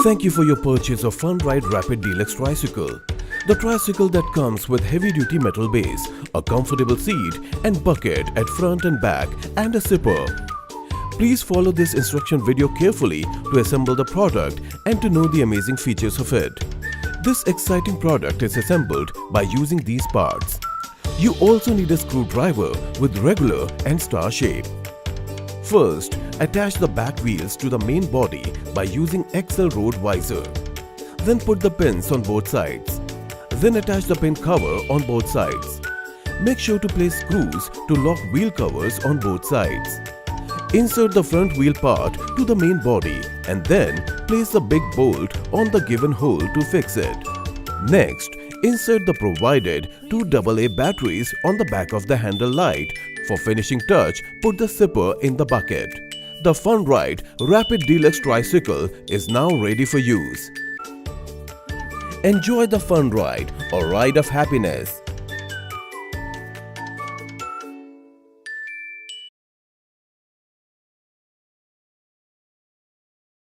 Thank you for your purchase of Funride Rapid Deluxe Tricycle. The tricycle that comes with heavy-duty metal base, a comfortable seat and bucket at front and back and a zipper. Please follow this instruction video carefully to assemble the product and to know the amazing features of it. This exciting product is assembled by using these parts. You also need a screwdriver with regular and star shape. First, attach the back wheels to the main body by using XL road visor. Then put the pins on both sides. Then attach the pin cover on both sides. Make sure to place screws to lock wheel covers on both sides. Insert the front wheel part to the main body and then place the big bolt on the given hole to fix it. Next, insert the provided 2 AA batteries on the back of the handle light. For finishing touch, put the zipper in the bucket. The Funride Rapid Deluxe Tricycle is now ready for use. Enjoy the Funride, a ride of happiness.